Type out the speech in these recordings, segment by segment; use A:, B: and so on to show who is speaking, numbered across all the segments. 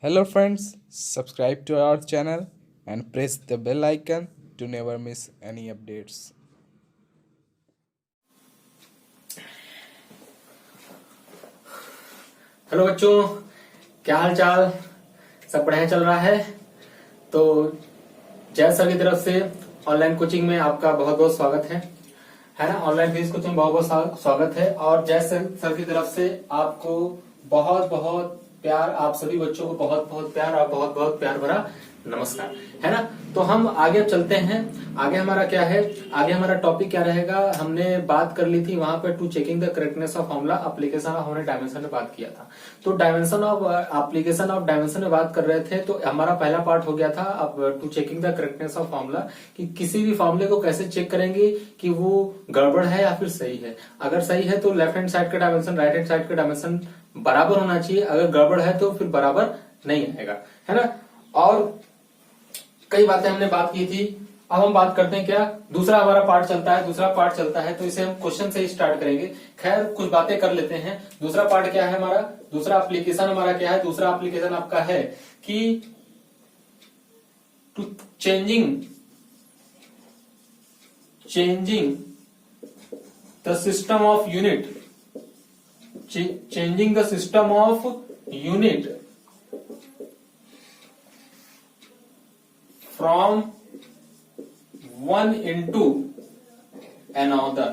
A: Hello friends, subscribe to our channel and press the bell icon to never miss any updates.
B: Hello बच्चों, क्या हाल चाल। सब बढ़िया चल रहा है। तो जय सर की तरफ से ऑनलाइन कोचिंग में आपका बहुत बहुत स्वागत है ना। ऑनलाइन फीस कोचिंग में बहुत बहुत स्वागत है। और जय सर की तरफ से आपको बहुत बहुत प्यार, आप सभी बच्चों को बहुत बहुत प्यार और बहुत बहुत प्यार भरा नमस्कार, है ना। तो हम आगे चलते हैं। आगे हमारा क्या है, आगे हमारा टॉपिक क्या रहेगा। हमने बात कर ली थी वहां पे to checking the correctness of formula application of, हमने डायमेंशन में बात किया था। तो dimension of application of dimension में बात कर रहे थे। तो हमारा पहला पार्ट हो गया था अब to checking the correctness of formula, कि किसी भी फॉर्मूले को कैसे चेक करेंगे कि वो गड़बड़ है या फिर सही है। अगर सही है तो लेफ्ट हैंड साइड का डायमेंशन राइट हैंड साइड का डायमेंशन बराबर होना चाहिए। अगर गड़बड़ है तो फिर बराबर नहीं आएगा, है ना। और कई बातें हमने बात की थी। अब हम बात करते हैं क्या, दूसरा हमारा पार्ट चलता है। तो इसे हम क्वेश्चन से ही स्टार्ट करेंगे। खैर कुछ बातें कर लेते हैं। दूसरा पार्ट क्या है हमारा, दूसरा एप्लीकेशन हमारा क्या है। दूसरा एप्लीकेशन आपका है कि to changing the system of unit, changing the system of unit from one into another,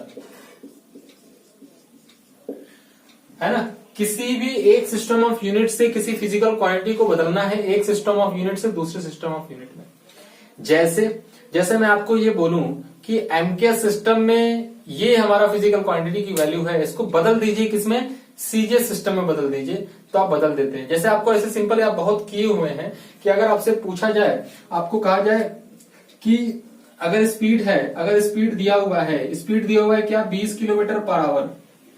B: है ना। किसी भी एक सिस्टम ऑफ यूनिट से किसी फिजिकल क्वांटिटी को बदलना है एक सिस्टम ऑफ यूनिट से दूसरे सिस्टम ऑफ यूनिट में। जैसे मैं आपको ये बोलूं कि एमके सिस्टम में ये हमारा फिजिकल क्वांटिटी की वैल्यू है, इसको बदल दीजिए किसमें, सीजे सिस्टम में बदल दीजिए, तो आप बदल देते हैं। जैसे आपको ऐसे सिंपल आप बहुत किए हुए हैं कि अगर आपसे पूछा जाए, आपको कहा जाए कि अगर स्पीड है, अगर स्पीड दिया हुआ है क्या 20 किलोमीटर पर आवर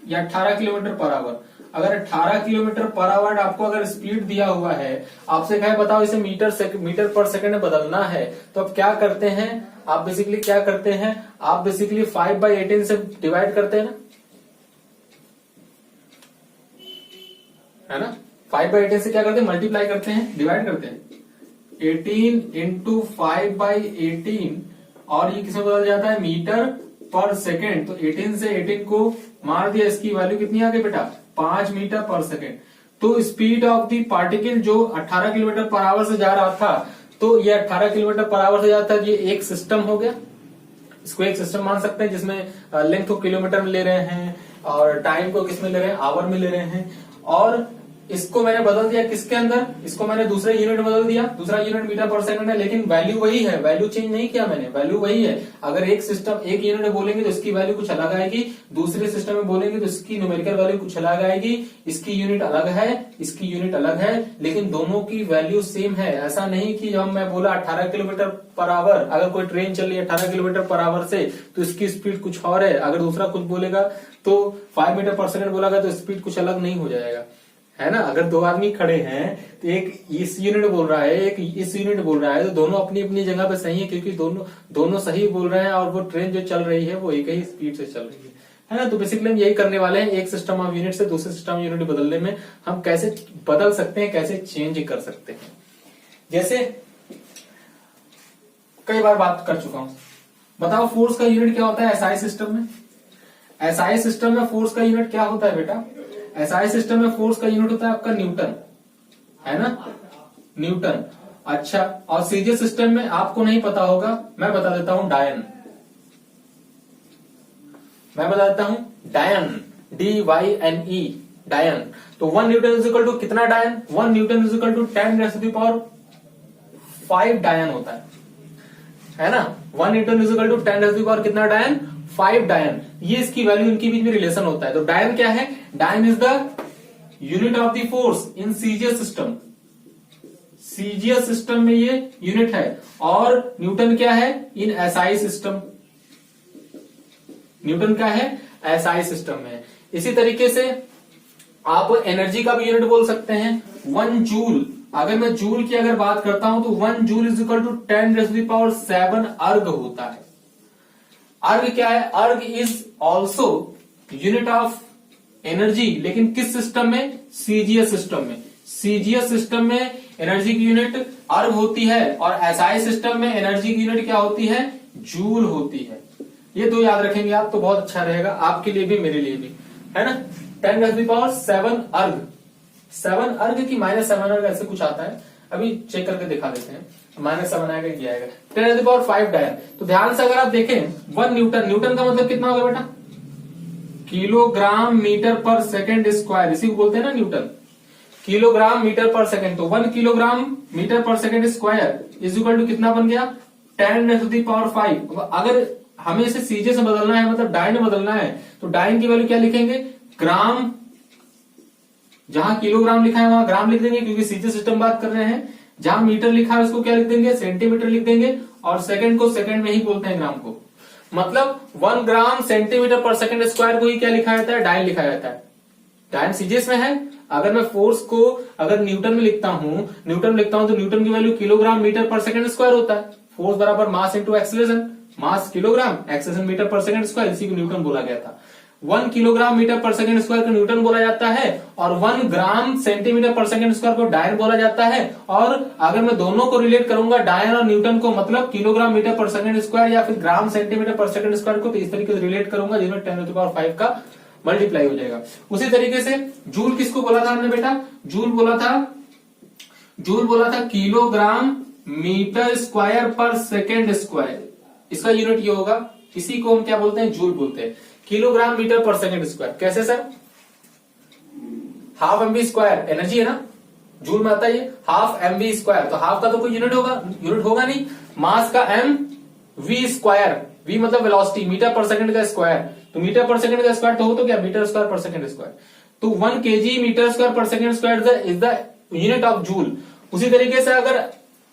B: या 18 किलोमीटर पर आवर। अगर 18 किलोमीटर पर आवर आपको अगर स्पीड दिया हुआ है, आपसे कहे बताओ इसे मीटर पर सेकंड में बदलना है, तो आप क्या करते हैं, आप बेसिकली क्या करते हैं, आप बेसिकली 5/18 से डिवाइड करते हैं ना, है ना। 5/18 से क्या करते हैं, मल्टीप्लाई करते हैं, डिवाइड करते हैं। 18 इंटू 5/18 और ये किसमें बदल जाता है, मीटर पर सेकेंड। तो 18 से 18 को मार दिया, इसकी वैल्यू कितनी आ गई बेटा, 5 मीटर पर सेकेंड। तो स्पीड ऑफ द पार्टिकल जो 18 किलोमीटर पर आवर से जा रहा था, तो ये 18 किलोमीटर पर आवर से जाता है, ये एक सिस्टम हो गया। इसको एक सिस्टम मान सकते हैं जिसमें लेंथ को किलोमीटर में ले रहे हैं और टाइम को किसमें ले रहे हैं, आवर में ले रहे हैं। और इसको मैंने बदल दिया किसके अंदर, इसको मैंने दूसरे यूनिट में बदल दिया, दूसरा यूनिट मीटर पर सेकंड है, लेकिन वैल्यू वही है, वैल्यू चेंज नहीं किया मैंने, वैल्यू वही है। अगर एक सिस्टम एक यूनिट में बोलेंगे तो इसकी वैल्यू कुछ अलग आएगी, दूसरे सिस्टम में बोलेंगे तो इसकी न्यूमेरिकल वैल्यू कुछ अलग आएगी। इसकी यूनिट अलग है, इसकी यूनिट अलग है, लेकिन दोनों की वैल्यू सेम है। ऐसा नहीं कि जब मैं बोला 18 किलोमीटर पर आवर, अगर कोई ट्रेन चल रही है 18 किलोमीटर पर आवर से, तो इसकी स्पीड कुछ और है। अगर दूसरा कुछ बोलेगा तो 5 मीटर पर सेकंड बोलेगा तो स्पीड कुछ अलग नहीं हो जाएगा, है ना। अगर दो आदमी खड़े हैं तो एक इस यूनिट बोल रहा है, एक इस यूनिट बोल रहा है, तो दोनों अपनी अपनी जगह पे सही है, क्योंकि दोनों सही बोल रहे हैं और वो ट्रेन जो चल रही है वो एक ही स्पीड से चल रही है ना। तो बेसिकली हम यही करने वाले हैं, एक सिस्टम ऑफ यूनिट से दूसरे सिस्टम ऑफ यूनिट बदलने में हम कैसे बदल सकते हैं, कैसे चेंज कर सकते हैं। जैसे कई बार बात कर चुका हूं, बताओ फोर्स का यूनिट क्या होता है एसआई सिस्टम में। एसआई सिस्टम में फोर्स का यूनिट क्या होता है बेटा, एसआई सिस्टम में फोर्स का यूनिट होता है आपका न्यूटन, है ना, न्यूटन। अच्छा, और सीजे सिस्टम में आपको नहीं पता होगा, मैं बता देता हूं, डायन। मैं बता देता हूं डायन, DYNE, डायन। तो 1 न्यूटन इज इक्वल टू कितना डायन, 1 न्यूटन इज इक्वल टू 10⁵ डायन होता है ना। 1 न्यूटन इज इक्वल टू 10⁻⁴ कितना डायन, 5 डायन। ये इसकी वैल्यू, इनके बीच में रिलेशन होता है। तो डायन क्या है, डायन is the unit of the force in CGS system. CGS system में ये यूनिट है। और न्यूटन क्या है, इन एसआई सिस्टम। न्यूटन क्या है, एसआई सिस्टम में। इसी तरीके से आप एनर्जी का भी यूनिट बोल सकते हैं, 1 जूल। अगर मैं जूल की अगर बात करता हूं तो 1 जूल इज इक्वल टू 10⁻⁷ अर्ग होता है। अर्ग क्या है, अर्ग is also unit of energy, लेकिन किस सिस्टम में, सीजीएस सिस्टम में। सीजीएस सिस्टम में एनर्जी की यूनिट अर्ग होती है और एसआई सिस्टम में एनर्जी की यूनिट क्या होती है, जूल होती है। ये दो याद रखेंगे आप तो बहुत अच्छा रहेगा आपके लिए भी मेरे लिए भी, है ना। 10⁻7 अर्ग, 7 अर्ग की -7 अर्ग ऐसे कुछ आता है, अभी चेक करके दिखा देते हैं। -7 आएगा कि आएगा। 10⁵ डायन। तो ध्यान से अगर आप देखें 1 न्यूटन, न्यूटन का मतलब कितना होगा बेटा, kilogram metre per second square, इसी को बोलते हैं ना newton, kilogram metre per second. तो 1 kilogram metre per second square is equal to कितना बन गया, 10⁵। अगर हमें इसे सीजे से बदलना है, मतलब डाइन में बदलना है, तो डाइन की वैल्यू क्या लिखेंगे, ग्राम, जहां किलोग्राम लिखा है वहां ग्राम लिख देंगे क्योंकि सीजे सिस्टम बात कर रहे हैं। जहां मीटर लिखा है उसको क्या लिख देंगे, सेंटीमीटर लिख देंगे, और सेकंड को सेकंड में ही बोलते हैं ग्राम को। मतलब 1 ग्राम सेंटीमीटर पर सेकंड स्क्वायर को ही क्या लिखा जाता है, डाइन लिखा जाता है। डाइन सीजीएस में है। अगर मैं फोर्स को अगर न्यूटन में लिखता हूं तो न्यूटन की value kilogram metre per second square होता है। फोर्स बराबर मास इंटू एक्सीलरेशन, मास kilogram, acceleration metre per second square, इसी को न्यूटन बोला गया था। 1 kilogram metre per second square को न्यूटन बोला जाता है और 1 ग्राम सेंटीमीटर पर सेकंड स्क्वायर को डायन बोला जाता है। और अगर मैं दोनों को रिलेट करूंगा डायन और न्यूटन को, मतलब kilogram metre per second square या फिर ग्राम सेंटीमीटर पर सेकंड स्क्वायर को, तो इस तरीके से रिलेट करूंगा जिसमें 10⁵ का मल्टीप्लाई हो जाएगा। उसी तरीके से जूल किसको बोला था हमने बेटा, जूल बोला था kilogram metre square per second square, इसका यूनिट ये होगा, इसी को हम क्या बोलते हैं, जूल बोलते हैं। Kilogram metre per second square कैसे sir, half MV square energy है ना, जूल में आता है ये हाफ एमवी स्क्वायर, तो हाफ का तो कोई यूनिट होगा नहीं, मास का एम वी स्क्वायर, वी मतलब वेलोसिटी, मीटर पर सेकंड का स्क्वायर, तो मीटर पर सेकंड का स्क्वायर तो हो तो क्या, metre square per second square, तो 1 kg metre square per second square is the unit of joule. उसी तरीके से अगर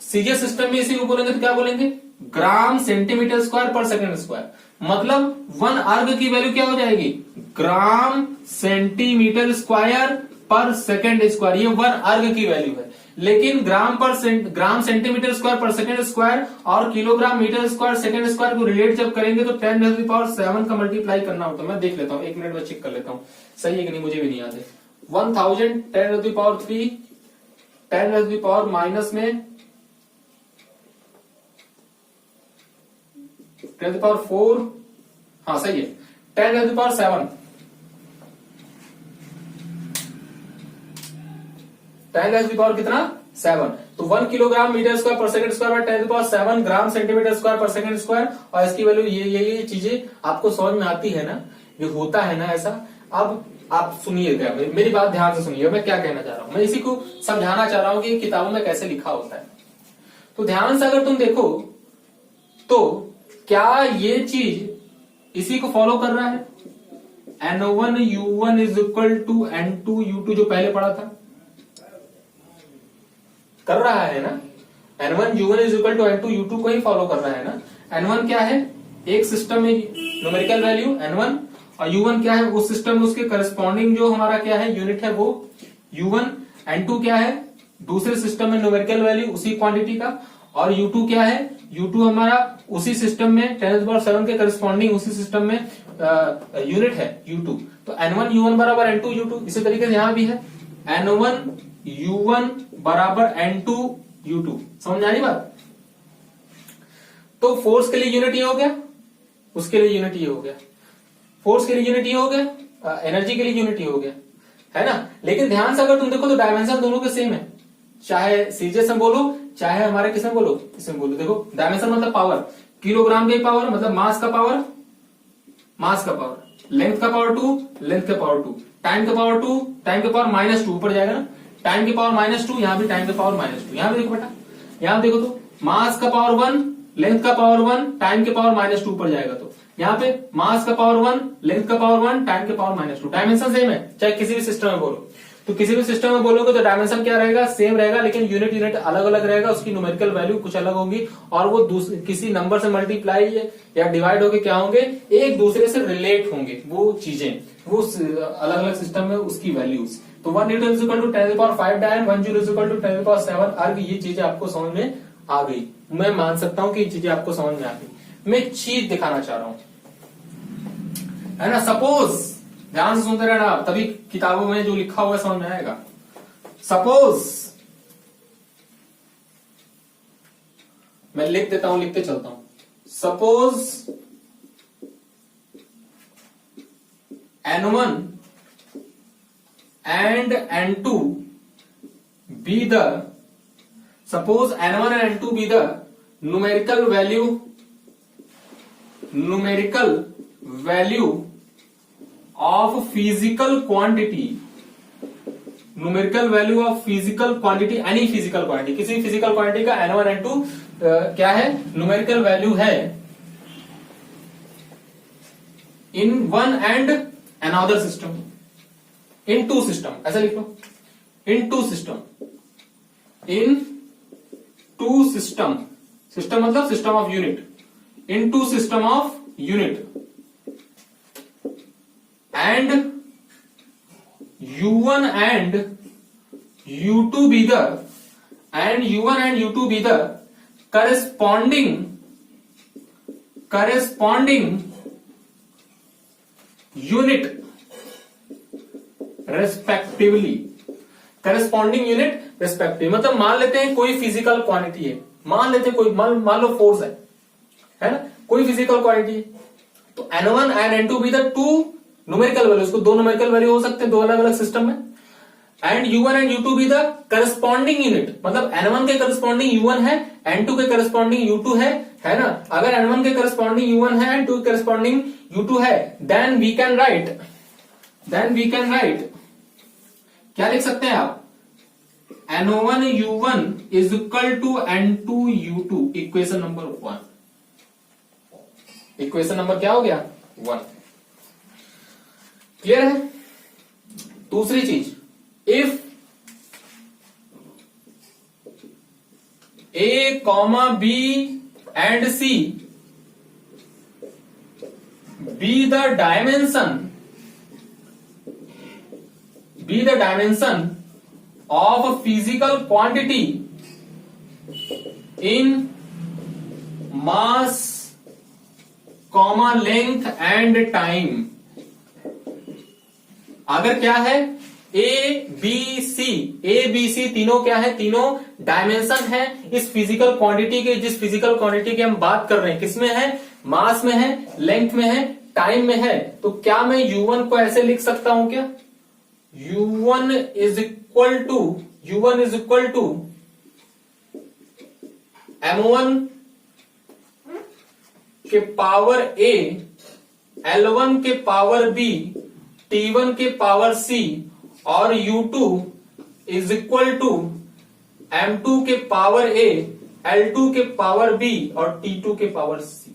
B: सीजीएस सिस्टम में इसी को बोलेंगे तो क्या बोलेंगे, gram centimetre square per second square, मतलब 1 अर्ग की वैल्यू क्या हो जाएगी, gram centimetre square per second square, ये 1 अर्ग की वैल्यू है। लेकिन gram centimetre square per second square और kilogram metre square second square को रिलेट जब करेंगे तो 10⁻7 का मल्टीप्लाई करना होता है। मैं देख लेता हूं, 1 मिनट में चेक कर लेता हूं सही है कि नहीं, मुझे भी नहीं याद है। 1000 10⁻3 10⁻- में 10⁻4, हाँ सही है, 10⁻7 10⁻⁷ कितना 7, तो 1 kilogram metre square per second square 10⁻7 ग्राम centimetre square per second square, और इसकी वैल्यू ये चीजें आपको समझ में आती है ना, ये होता है ना ऐसा। अब आप सुनिएगा, मेरी बात ध्यान से सुनिए, मैं क्या कहना चाह रहा हूं, मैं इसी को समझाना चाह रहा हूं कि किताबों में कैसे लिखा होता है। तो ध्यान से अगर तुम देखो तो क्या ये चीज इसी को फॉलो कर रहा है, N1 U1 is equal to N2 U2 जो पहले पढ़ा था, कर रहा है ना, N1 U1 is equal to N2 U2 को ही फॉलो कर रहा है ना। N1 क्या है, एक सिस्टम में न्यूमेरिकल वैल्यू N1, और U1 क्या है, उस सिस्टम में उसके करस्पॉन्डिंग जो हमारा क्या है यूनिट है वो U1। N2 क्या है, दूसरे सिस्टम में न्यूमेरिकल वैल्यू उसी क्वांटिटी का, और U2 क्या है, U2 हमारा उसी सिस्टम में 10⁻7 के करस्पॉन्डिंग उसी सिस्टम में यूनिट है U2। तो N1 U1 बराबर N2 U2, इसी तरीके से यहां भी है N1 U1 बराबर N2 U2। समझ आ रही बात। तो फोर्स के लिए यूनिट ये हो गया, उसके लिए यूनिट ये हो गया, फोर्स के लिए यूनिट ये हो गया, एनर्जी के लिए यूनिट ये हो गया, है ना। लेकिन ध्यान से अगर तुम देखो तो डायमेंशन दोनों के सेम है, चाहे सीजीएस में बोलो चाहे हमारे किसमें बोलो, इसमें बोलो। देखो डायमेंशन मतलब पावर, किलोग्राम की पावर मतलब मास का पावर, लेंथ का पावर 2, लेंथ का पावर 2, टाइम का पावर 2, टाइम का पावर -2 ऊपर जाएगा ना, टाइम की पावर -2, यहां भी टाइम का पावर -2, यहां भी देखो बेटा, यहां देखो तो मास का पावर 1, लेंथ का पावर 1, टाइम के पावर -2 ऊपर जाएगा, तो यहाँ पे मास का पावर 1, लेंथ का पावर 1, टाइम के पावर -2, डायमेंशन सेम है, चाहे किसी भी सिस्टम में बोलो। तो किसी भी सिस्टम में बोलोगे तो डायमेंशन क्या रहेगा, सेम रहेगा, लेकिन यूनिट अलग अलग रहेगा, उसकी न्यूमेरिकल वैल्यू कुछ अलग होगी, और वो किसी नंबर से मल्टीप्लाई या डिवाइड होके क्या होंगे, एक दूसरे से रिलेट होंगे वो चीजें, वो अलग अलग सिस्टम में उसकी वैल्यूज। तो 1 न्यूटन इज इक्वल टू 10⁵ डायन, 1 जूल इज इक्वल टू 10⁻7 अर्ग, ये चीजें आपको समझ में आ गई। मैं मान सकता हूं कि ये चीजें आपको समझ में आ गई। मैं एक चीज दिखाना चाह रहा हूं, है ना। सपोज ध्यान से सुनते रहना, तभी किताबों में जो लिखा हुआ है समझ में आएगा। सपोज मैं लिख देता हूं, लिखते चलता हूं। Suppose N1 and N2 be the suppose N1 and N2 be the numerical value of physical quantity, numerical value of physical quantity, any physical quantity, किसी physical quantity का N1 N2 क्या है, numerical value है in one and another system, in two system, ऐसा लिख लो, in two system, in two system, system मतलब system of unit, in two system of unit, and U1 and U2 be the, and U1 and U2 be the corresponding unit respectively, corresponding unit respective मतलब मान लेते हैं कोई physical quantity है, मान लेते हैं कोई मान लो फोर्स है ना, कोई फिजिकल क्वांटिटी है, तो N1 एंड N2 भी द टू न्यूमेरिकल वैल्यू, उसको दो न्यूमेरिकल वैल्यू हो सकते हैं दो अलग अलग सिस्टम में, एंड U1 एंड U2 भी द करस्पॉन्डिंग यूनिट, मतलब N1 के करस्पॉन्डिंग U1 है, N2 के करस्पॉन्डिंग U2 है ना। अगर N1 के करस्पॉन्डिंग U1 है, N2 के करस्पॉन्डिंग U2 है, देन वी कैन राइट क्या लिख सकते हैं आप, N1 U1 is equal to N2 U2, equation number 1, equation number क्या हो गया 1, क्लियर है। दूसरी चीज, if A, B and C be the dimension of a physical quantity in mass, length and time, अगर क्या है A B C तीनों क्या है, तीनों डायमेंशन है इस फिजिकल क्वांटिटी के, जिस फिजिकल क्वांटिटी की हम बात कर रहे हैं, किसमें है, मास में है, लेंथ में है, टाइम में है, तो क्या मैं U1 को ऐसे लिख सकता हूं क्या, U1 is equal to M1 के पावर A, L1 के पावर B, T1 के पावर C, और U2 is equal to M2 के पावर A, L2 के पावर B और T2 के पावर C।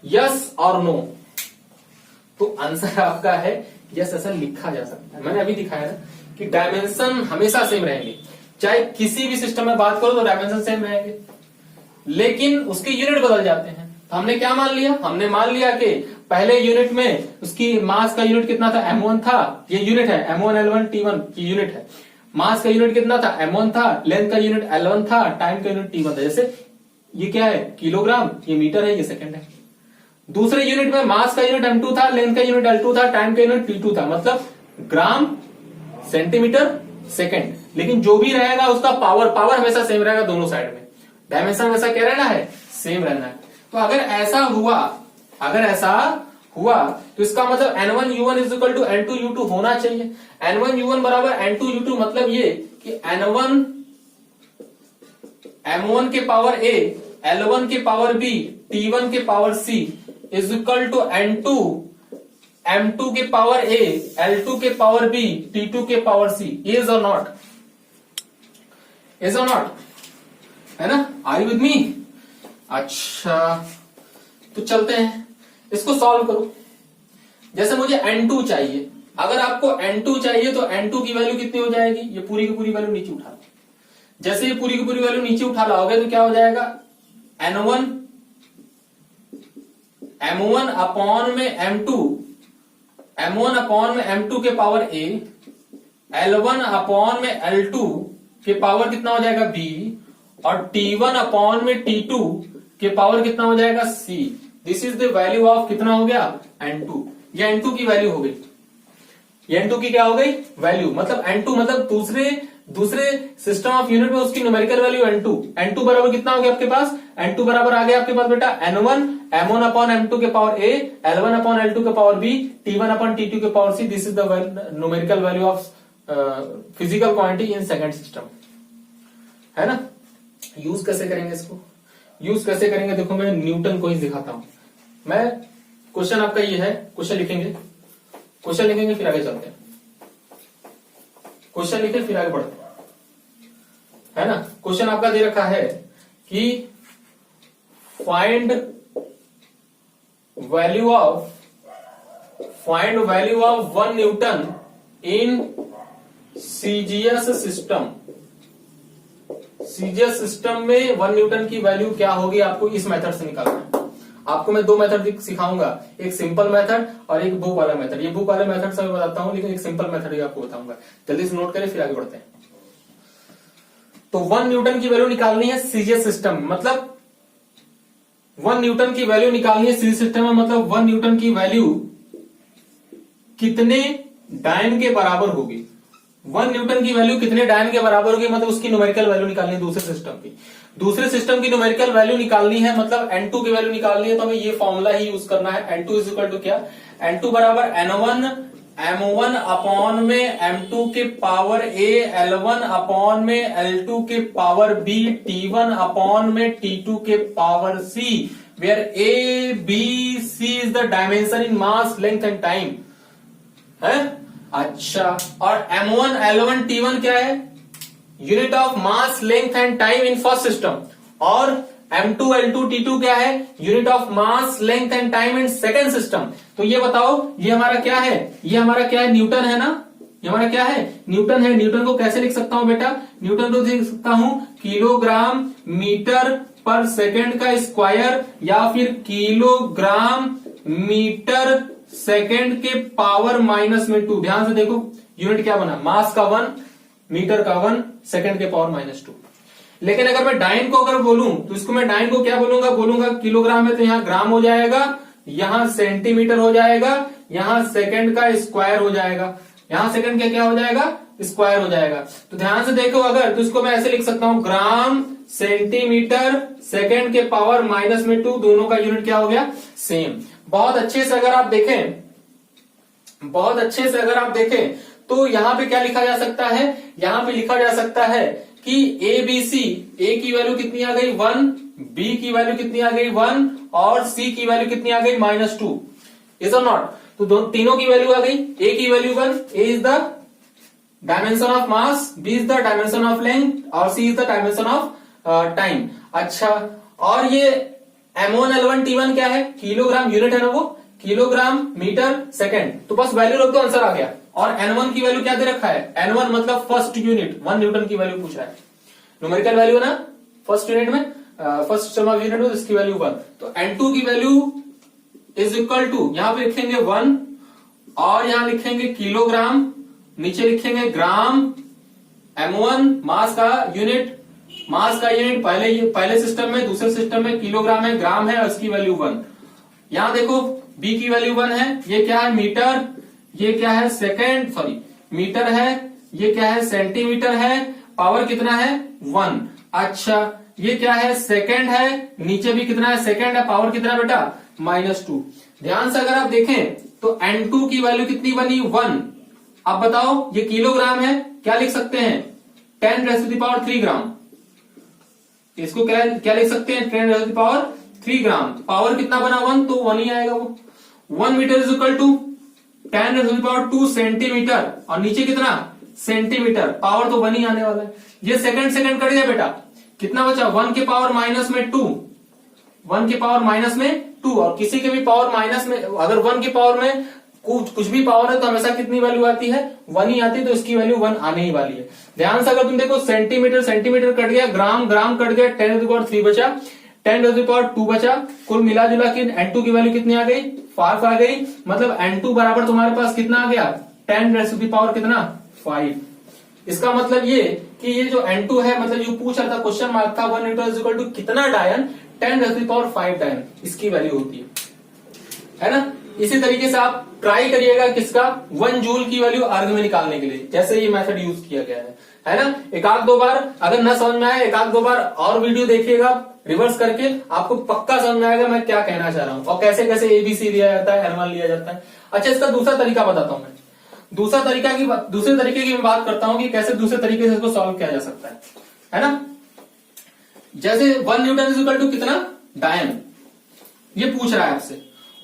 B: यस और नो, तो आंसर आपका है यस, ऐसा लिखा जा सकता है। मैंने अभी दिखाया ना कि डायमेंशन हमेशा सेम रहेंगे, चाहे किसी भी सिस्टम में बात करो तो डायमेंशन सेम रहेंगे, लेकिन उसके यूनिट बदल जाते हैं। तो हमने क्या मान लिया, हमने मान लिया कि पहले यूनिट में उसकी मास का यूनिट कितना था, M1 था, ये यूनिट है M1 L1 T1 की यूनिट है, मास का यूनिट कितना था, M1 था, लेंथ का यूनिट L1 था, टाइम का यूनिट T1 था। जैसे ये क्या है, किलोग्राम, ये मीटर है, ये सेकंड है। दूसरे यूनिट में मास का यूनिट M2 था, लेंथ का यूनिट L2 था, टाइम का यूनिट T2 था, मतलब ग्राम सेंटीमीटर सेकंड, लेकिन जो भी रहेगा उसका पावर हमेशा सेम रहेगा दोनों साइड में, डायमेंशन हमेशा क्या रहना है, सेम रहना है। तो अगर ऐसा हुआ तो इसका मतलब N1 U1 is equal to N2 U2 होना चाहिए। N1 U1 बराबर N2 U2 मतलब ये कि N1 M1 के पावर A, L1 के पावर B, T1 के power C is equal to N2 M2 के पावर A, L2 के पावर B, T2 के पावर C। इज और नॉट, है ना, आर यू विद मी। अच्छा तो चलते हैं, इसको सॉल्व करो। जैसे मुझे N2 चाहिए, अगर आपको N2 चाहिए तो N2 की वैल्यू कितनी हो जाएगी, ये पूरी की पूरी वैल्यू नीचे उठा लो। जैसे ये पूरी की पूरी वैल्यू नीचे उठा लाओगे तो क्या हो जाएगा, M1 अपॉन में M2 के पावर A, L1 अपॉन में L2 के पावर कितना हो जाएगा B, और T1 अपॉन में T2 के पावर कितना हो जाएगा C। This is the value of कितना हो गया, N2, ये N2 की वैल्यू हो गई। N2 की क्या हो गई वैल्यू, मतलब N2 मतलब दूसरे सिस्टम ऑफ यूनिट में उसकी न्यूमेरिकल वैल्यू N2 बराबर कितना हो गया आपके पास, N2 बराबर आ गया आपके पास बेटा N1 M1 अपॉन M2 के power A, L1 upon L2 के power B, T1 upon T2 के power C। This is the numerical value of physical quantity in second system, है ना। यूज कैसे करेंगे इसको, यूज कैसे करेंगे, देखो मैं न्यूटन को ही दिखाता हूं। मैं क्वेश्चन आपका ये है, क्वेश्चन लिखेंगे फिर आगे चलते हैं, क्वेश्चन लिखे फिर आगे बढ़ते हैं, है ना। क्वेश्चन आपका दे रखा है कि find value of 1 Newton in CGS system में 1 न्यूटन की वैल्यू क्या होगी, आपको इस मेथड से निकालना है। आपको मैं दो मेथड सिखाऊंगा, एक सिंपल मेथड और एक बुक वाला मेथड। ये बुक वाले मेथड से मैं बताता हूं, लेकिन एक सिंपल मेथड ही आपको बताऊंगा। जल्दी से नोट करें फिर आगे बढ़ते हैं। तो 1 न्यूटन की वैल्यू निकालनी है सीजीएस सिस्टम, मतलब 1 न्यूटन की वैल्यू निकालनी है सीजीएस सिस्टम में, मतलब 1 न्यूटन की वैल्यू कितने डायन के बराबर होगी। 1 न्यूटन की वैल्यू कितने डायन के बराबर होगी, मतलब उसकी न्यूमेरिकल वैल्यू निकालनी है दूसरे सिस्टम की न्यूमेरिकल वैल्यू निकालनी है, मतलब N2 की वैल्यू निकालनी है। तो हमें ये फॉर्मूला ही यूज करना है। N2 इज इक्वल टू क्या, N2 बराबर N1 M1 अपॉन में M2 के पावर A, L1 अपॉन में L2 के पावर B, T1 अपॉन में T2 के power C, where A, B, C is the dimension in mass, length and time, है। अच्छा, और M1 L1 T1 क्या है, unit of mass, length and time in first system, और M2 L2 T2 क्या है, unit of mass, length and time in second system. तो ये बताओ ये हमारा क्या है, न्यूटन है ना, ये हमारा क्या है, न्यूटन है। न्यूटन को कैसे लिख सकता हूं बेटा, न्यूटन को लिख सकता हूं किलोग्राम मीटर पर सेकेंड का स्क्वायर, या फिर किलोग्राम मीटर सेकेंड के पावर -2। ध्यान से देखो यूनिट क्या बना, मास का 1, मीटर का 1, सेकंड के पावर -2। लेकिन अगर मैं डाइन को अगर बोलूं तो इसको मैं डाइन को क्या बोलूंगा किलोग्राम में, तो यहां ग्राम हो जाएगा, यहां सेंटीमीटर हो जाएगा, यहां सेकंड का स्क्वायर हो जाएगा, यहां सेकंड का क्या हो जाएगा, स्क्वायर हो जाएगा। तो ध्यान से देखो अगर, तो इसको मैं ऐसे लिख सकता हूं, ग्राम सेंटीमीटर सेकंड के पावर -2, दोनों का यूनिट क्या हो गया, सेम। बहुत अच्छे से अगर आप देखें तो यहां पे क्या लिखा जा सकता है, यहां पे लिखा जा सकता है कि ABC, A की वैल्यू कितनी आ गई 1, B की वैल्यू कितनी आ गई 1, और C की वैल्यू कितनी आ गई -2, इज और नॉट। तो तीनों की वैल्यू आ गई, A की value 1, A is the dimension of mass, B is the dimension of length, और C is the dimension of time. अच्छा, और ये M1 L1 T1 क्या है, किलोग्राम यूनिट है ना वो, किलोग्राम मीटर सेकंड। तो बस वैल्यू रख दो, आंसर आ गया। और N1 की वैल्यू क्या दे रखा है, N1 मतलब फर्स्ट यूनिट, 1 न्यूटन की वैल्यू पूछ रहा है, न्यूमेरिकल वैल्यू ना फर्स्ट यूनिट में, फर्स्ट सिस्टम ऑफ यूनिट में, इसकी वैल्यू 1। तो N2 की वैल्यू इज इक्वल टू, यहां पे लिखेंगे 1, और यहां लिखेंगे किलोग्राम, नीचे लिखेंगे ग्राम, M1 मास का यूनिट, पहले सिस्टम में, दूसरे सिस्टम में किलोग्राम है, ग्राम है, और इसकी वैल्यू 1। यहां देखो B की वैल्यू 1 है, ये क्या है मीटर, ये क्या है मीटर है, ये क्या है सेंटीमीटर है, पावर कितना है 1। अच्छा, ये क्या है सेकंड है, नीचे भी कितना है सेकंड है, पावर कितना बेटा -2। ध्यान से अगर आप देखें तो N2 की वैल्यू कितनी बनी 1। अब बताओ ये किलोग्राम है, क्या लिख सकते हैं 10⁻³ ग्राम, इसको क्या लिख सकते हैं 10⁻³ ग्राम। पावर कितना बना 1, तो 1 ही आएगा वो। 1 metre is equal to 10⁻² centimetre, और नीचे कितना सेंटीमीटर, पावर तो 1 ही आने वाला है। ये सेकंड कट गया बेटा, कितना बचा 1 के पावर -2, 1 के पावर -2, और किसी के भी पावर माइनस में, अगर 1 के पावर में कुछ भी पावर है तो हमेशा कितनी वैल्यू आती है 1 ही आती है, तो इसकी वैल्यू 1 आने ही वाली है। ध्यान से अगर तुम देखो सेंटीमीटर कट गया, ग्राम कट गया, 10⁻³ बचा, 10⁻² बचा, कुल मिला जुला के N2 की वैल्यू कितनी आ गई 5 आ गई। मतलब N2 बराबर तुम्हारे पास कितना आ गया 10⁻5। इसका मतलब ये कि ये जो N2 है, मतलब ये पूछ रहा था, क्वेश्चन मार्क था 1 न्यूटन इज इक्वल टू कितना डायन, 10⁻5 डायन इसकी वैल्यू होती है ना। इसी तरीके से आप ट्राई करिएगा किसका 1 जूल की वैल्यू अर्ग में निकालने के लिए, जैसे ये मेथड यूज किया गया है ना। एक आध दो बार अगर न समझ में आए, एक आध दो बार और वीडियो देखिएगा रिवर्स करके, आपको पक्का समझ में आएगा मैं क्या कहना चाह रहा हूं और कैसे कैसे एबीसी लिया जाता है, एनवन लिया जाता है। अच्छा, इसका दूसरा तरीका बताता हूं मैं। दूसरे तरीके की मैं बात करता हूं कि कैसे दूसरे तरीके से इसको सॉल्व किया जा सकता है ना। जैसे 1 न्यूटन इज इक्वल टू कितना डायन, ये पूछ रहा है आपसे।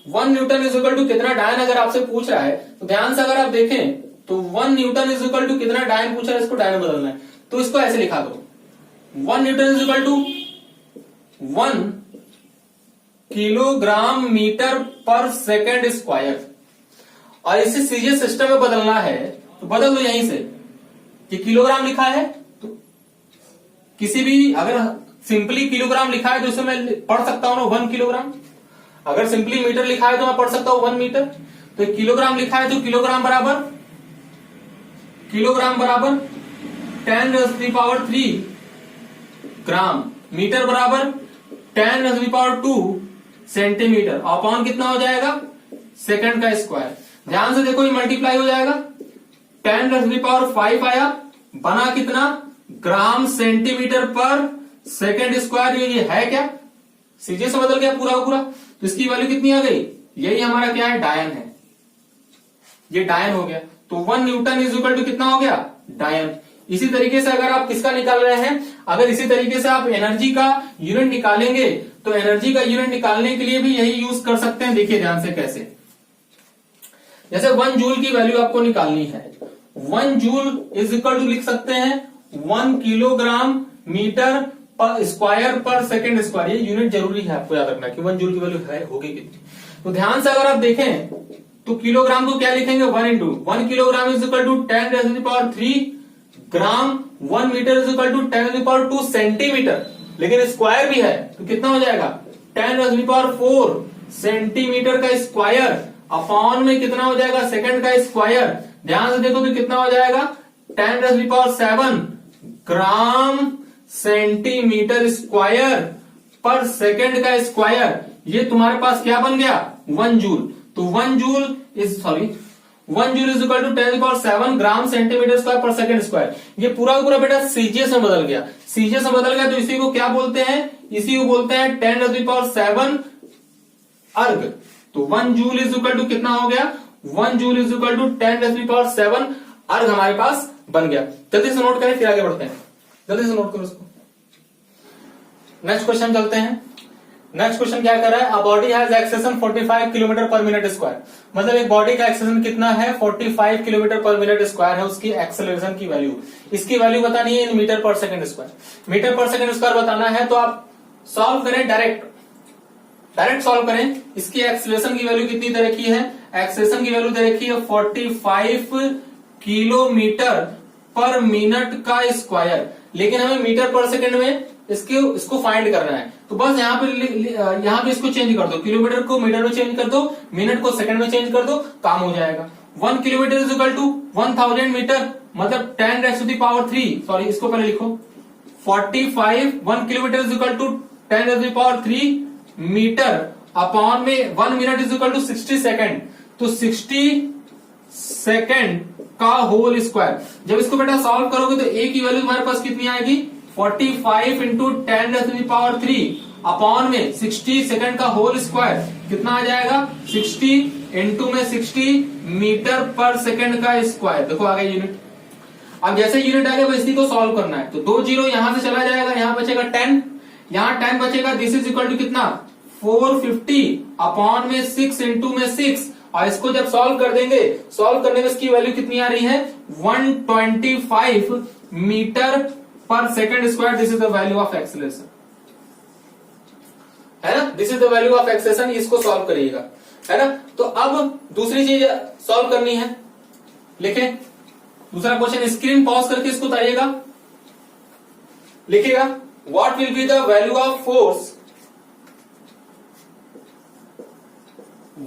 B: 1 न्यूटन इज इक्वल टू कितना डायन अगर आपसे पूछ रहा है तो ध्यान से अगर आप देखें तो 1 न्यूटन इज इक्वल टू कितना डायन पूछ रहा है, इसको डायन में बदलना है तो इसको ऐसे लिखा दो, 1 newton is equal to 1 kilogram metre per second square. और इसे सीधे सिस्टम में बदलना है तो बदल दो यहीं से कि किलोग्राम लिखा है तो किसी भी, अगर सिंपली किलोग्राम लिखा है तो इसे मैं पढ़ सकता हूं ना 1 किलोग्राम। अगर सिंपली मीटर लिखा है तो मैं पढ़ सकता हूं 1 मीटर। तो किलोग्राम लिखा है तो किलोग्राम बराबर 10⁻³ ग्राम, मीटर बराबर 10⁻² सेंटीमीटर, अपॉन कितना हो जाएगा सेकंड का स्क्वायर। ध्यान से देखो ये मल्टीप्लाई हो जाएगा, 10⁵ आया, बना कितना ग्राम सेंटीमीटर पर सेकंड स्क्वायर। ये है क्या, सीधे से बदल गया पूरा पूरा। तो इसकी वैल्यू कितनी आ गई, यही हमारा क्या है डायन है, ये डायन हो गया। तो 1 न्यूटन इज इक्वल टू कितना हो गया डायन। इसी तरीके से अगर आप किसका निकाल रहे हैं, अगर इसी तरीके से आप एनर्जी का यूनिट निकालेंगे तो एनर्जी का यूनिट निकालने के लिए भी यही यूज कर सकते हैं। देखिए ध्यान से कैसे, जैसे 1 जूल की वैल्यू आपको निकालनी है, 1 जूल इज इक्वल टू लिख सकते हैं 1 किलोग्राम मीटर पर स्क्वायर पर सेकेंड स्क्वायर। ये यूनिट जरूरी है आपको याद रखना कि 1 जूल की वैल्यू है होगी कितनी। तो ध्यान से अगर आप देखें तो किलोग्राम को क्या लिखेंगे 1 into 1 kilogram is equal to 10⁻³ gram, 1 metre is equal to 10⁻² centimetre, लेकिन स्क्वायर भी है तो कितना हो जाएगा 10⁻⁴ सेंटीमीटर का स्क्वायर, अपॉन में कितना हो जाएगा सेकंड का स्क्वायर। ध्यान से देखो तो कितना हो जाएगा 10⁷ gram centimetre square per second का स्क्वायर। ये तुम्हारे पास क्या बन गया 1 जूल। तो 1 joule is equal to 10⁷ gram centimetre square per second square. ये पूरा पूरा बेटा सीजीएस में बदल गया, सीजीएस में बदल गया तो इसी को क्या बोलते हैं, इसी को बोलते हैं 10⁷ अर्ग। तो 1 जूल इज इक्वल टू कितना हो गया 1 जूल इज इक्वल टू 10⁷ अर्ग हमारे पास बन गया। जल्दी से नोट करें फिर आगे बढ़ते हैं, जल्दी से नोट करो इसको। नेक्स्ट क्वेश्चन चलते हैं। नेक्स्ट क्वेश्चन क्या कर रहा है, a body has acceleration 45 kilometre पर मिनट स्क्वायर। मतलब एक बॉडी का एक्सेलेरेशन कितना है 45 किलोमीटर पर मिनट स्क्वायर है, उसकी एक्सेलेरेशन की वैल्यू। इसकी वैल्यू बतानी है in metre per second square. Metre per second square बताना है तो आप सॉल्व करें, डायरेक्ट सॉल्व करें। इसकी एक्सेलेरेशन की वैल्यू कितनी दे रखी है, एक्सेलेरेशन की वैल्यू दे रखी है 45 किलोमीटर पर मिनट का स्क्वायर, लेकिन हमें मीटर पर सेकंड में इसको फाइंड करना है। तो बस यहाँ पे इसको चेंज कर दो, किलोमीटर को मीटर में चेंज कर दो, मिनट को सेकंड में चेंज कर दो, काम हो जाएगा। 1 kilometre is equal to 1000 metre, मतलब 10⁻³ सॉरी इसको पहले लिखो 45 1 kilometre is equal to 10⁻³ metre, upon में 1 minute is equal to 60 second, तो 60 सेकेंड का होल स्क्वायर। जब इसको बेटा सॉल्व करोगे तो ए की वैल्यू तुम्हारे पास कितनी आएगी 45 इंटू 10⁻³ अपॉन में 60 सेकंड का होल स्क्वायर, कितना आ जाएगा 60 इंटू में 60 मीटर पर सेकंड का स्क्वायर। देखो आ गया यूनिट। अब जैसे यूनिट आ गया इसी को सॉल्व करना है, तो 2 जीरो यहां से चला जाएगा, यहां बचेगा 10, यहां 10 बचेगा, दिस इज इक्वल टू कितना 450 अपॉन में 6 इंटू में 6, और इसको जब सॉल्व कर देंगे, सॉल्व करने में इसकी वैल्यू कितनी आ रही है 125 metre per second square. This is the value of acceleration, है ना, this is the value of acceleration. इसको सॉल्व करिएगा, है ना। तो अब दूसरी चीज सॉल्व करनी है, लिखें दूसरा क्वेश्चन, स्क्रीन पॉज करके इसको उतारिएगा, लिखिएगा what will be the value of force,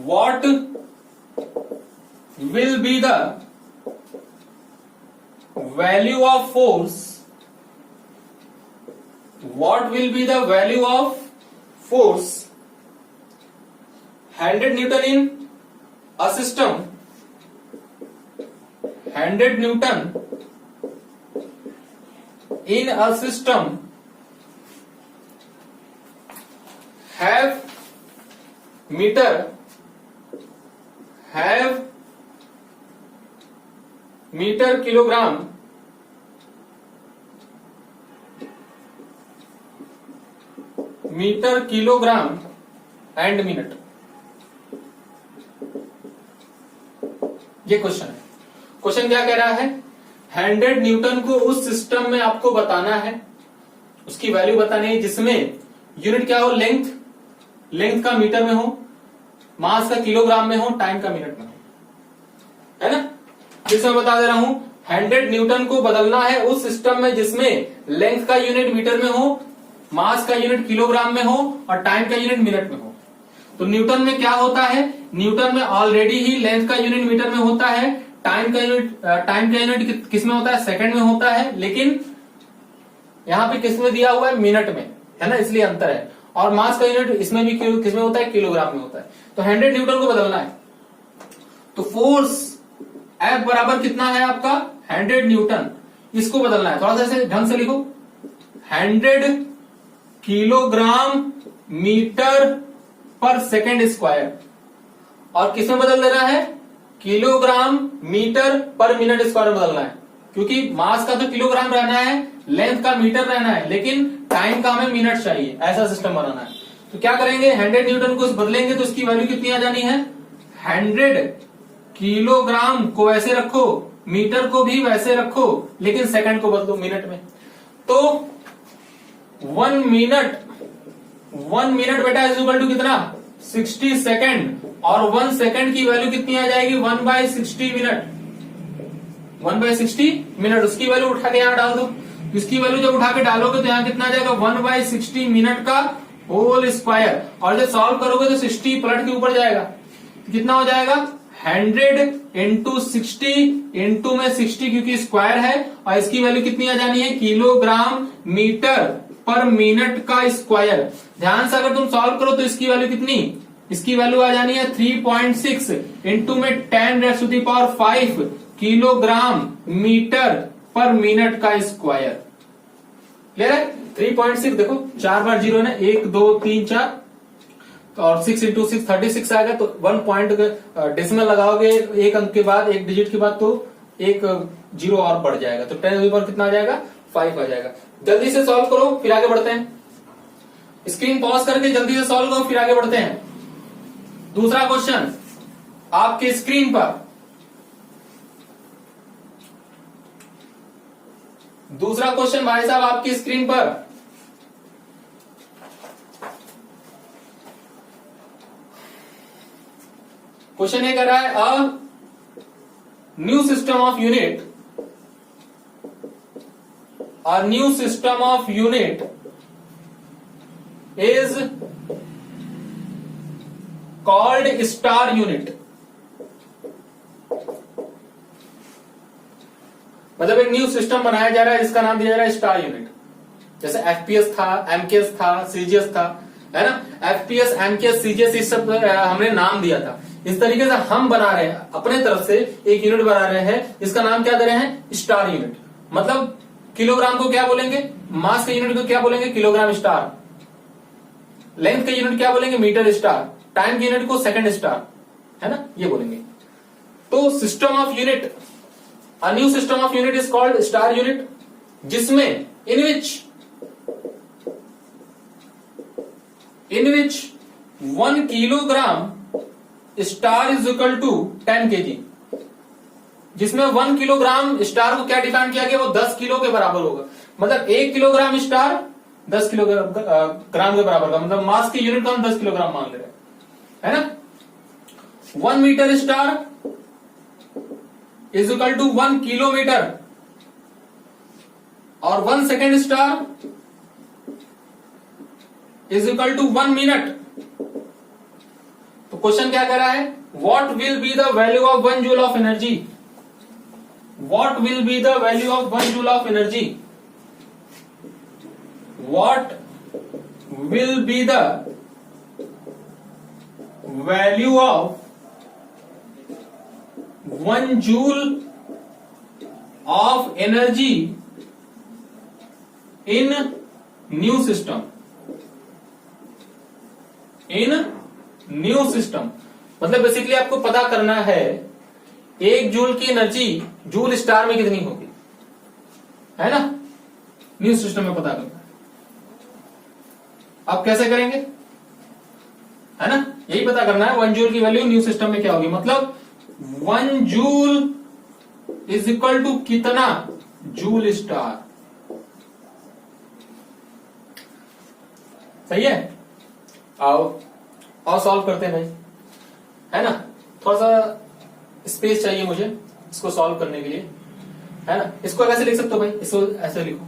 B: what will be the value of force, what will be the value of force 100 Newton in a system 100 Newton in a system have meter kilogram and minute। ये question है। Question क्या कह रहा है, 100 Newton को उस system में आपको बताना है, उसकी वैल्यू बतानी है जिसमें यूनिट क्या हो, लेंथ का मीटर में हो, मास का किलोग्राम में हो, टाइम का मिनट में हो, है ना। जिसमें बता दे रहा हूं 100 न्यूटन को बदलना है उस सिस्टम में जिसमें लेंथ का यूनिट मीटर में हो, मास का यूनिट किलोग्राम में हो और टाइम का यूनिट मिनट में हो। तो न्यूटन में क्या होता है, न्यूटन में ऑलरेडी ही लेंथ का यूनिट मीटर में होता है, टाइम का यूनिट किस में होता है, सेकंड में होता है, लेकिन यहां पे किस में दिया हुआ है, मिनट में, है ना, इसलिए अंतर है। और मास का यूनिट इसमें भी किस में होता है, किलोग्राम में होता है। तो 100 न्यूटन को बदलना है, तो फोर्स F बराबर कितना है आपका, 100 न्यूटन, इसको बदलना है। थोड़ा सा ऐसे ढंग से लिखो, 100 kilogram metre per second square, और किसमें बदल देना है, kilogram metre per minute square में बदलना है, क्योंकि मास का तो किलोग्राम रहना है, लेंथ का मीटर रहना है, लेकिन टाइम का हमें मिनट चाहिए, ऐसा सिस्टम बनाना है। तो क्या करेंगे, 100 न्यूटन को बदलेंगे तो इसकी वैल्यू कितनी आ जानी है, 100 किलोग्राम को वैसे रखो, मीटर को भी वैसे रखो, लेकिन सेकंड को बदलो मिनट में। तो 1 मिनट बेटा इज इक्वल टू कितना, 60 सेकंड, और 1 सेकंड की वैल्यू कितनी आ जाएगी, 1/60 मिनट, 1/60 मिनट। उसकी वैल्यू उठा के यहां डाल दो, इसकी वैल्यू जब उठा के डालोगे तो यहां कितना आ जाएगा, 1/60 मिनट का होल स्क्वायर, और जब सॉल्व करोगे तो 60 पलट के ऊपर जाएगा, तो कितना हो जाएगा, 100 इंटू 60 इंटू में 60 क्योंकि स्क्वायर है, और इसकी वैल्यू कितनी आ जानी है, किलोग्राम मीटर पर मिनट का स्क्वायर। ध्यान से अगर तुम सॉल्व करो तो इसकी वैल्यू कितनी, इसकी वैल्यू आ जानी है 3.6 इंटू में 10⁵ किलोग्राम मीटर पर मिनट का स्क्वायर। क्लियर है, 3.6 देखो 4 बार 0 है, 1 2 3 4, और 6 इंटू 6 36 आएगा। तो 1 पॉइंट डेसिमल लगाओगे एक अंक के बाद, एक डिजिट के बाद, तो एक 0 और बढ़ जाएगा, तो 10 पर कितना आ जाएगा, 5 आ जाएगा। जल्दी से सॉल्व करो फिर आगे बढ़ते हैं, स्क्रीन पॉज करके जल्दी से सॉल्व करो फिर आगे बढ़ते हैं। दूसरा क्वेश्चन आपके स्क्रीन पर, दूसरा क्वेश्चन भाई साहब आपकी स्क्रीन पर, क्वेश्चन ये कर रहा है, अ new system of unit, a new system of unit is called star unit। मतलब एक न्यू सिस्टम बनाया जा रहा है जिसका नाम दिया जा रहा है स्टार यूनिट। जैसे एफपीएस था, एमकेएस था, सीजीएस था, है ना, एफपीएस, एमकेएस, सीजीएस, इस सब हमने नाम दिया था। इस तरीके से हम बना रहे हैं अपने तरफ से एक यूनिट बना रहे हैं, इसका नाम क्या दे रहे हैं, स्टार यूनिट। मतलब किलोग्राम को क्या बोलेंगे, मास के यूनिट को क्या बोलेंगे, किलोग्राम स्टार, लेंथ के यूनिट क्या बोलेंगे, मीटर स्टार, टाइम के यूनिट को सेकंड स्टार, है ना, ये बोलेंगे। तो system of unit, a new system of unit is called star unit, जिसमें in which 1 kilogram star is equal to 10 kg, जिसमें 1 किलोग्राम स्टार को क्या डिफाइन किया गया, वो 10 किलो के बराबर होगा। मतलब 1 किलोग्राम स्टार 10 किलोग्राम के बराबर का, मतलब मास की यूनिट को हम 10 किलोग्राम मान ले रहे हैं, है ना। 1 metre star is equal to 1 kilometre, और 1 second star is equal to 1 minute. तो क्वेश्चन क्या कह रहा है, what will be the value of 1 joule of energy, what will be the value of 1 joule of energy, what will be the value of 1 joule of energy in new system, in new system. मतलब basically आपको पता करना है 1 joule की energy joule star में कितनी होगी, है ना, न्यू सिस्टम में पता करना है। आप कैसे करेंगे, है ना, यही पता करना है 1 जूल की वैल्यू न्यू सिस्टम में क्या होगी। मतलब 1 जूल इज इक्वल टू कितना जूल स्टार। सही है, आओ और सॉल्व करते हैं भाई, है ना। थोड़ा सा स्पेस चाहिए मुझे इसको सॉल्व करने के लिए, है ना। इसको कैसे लिख सकते हो भाई, इसको ऐसे लिखो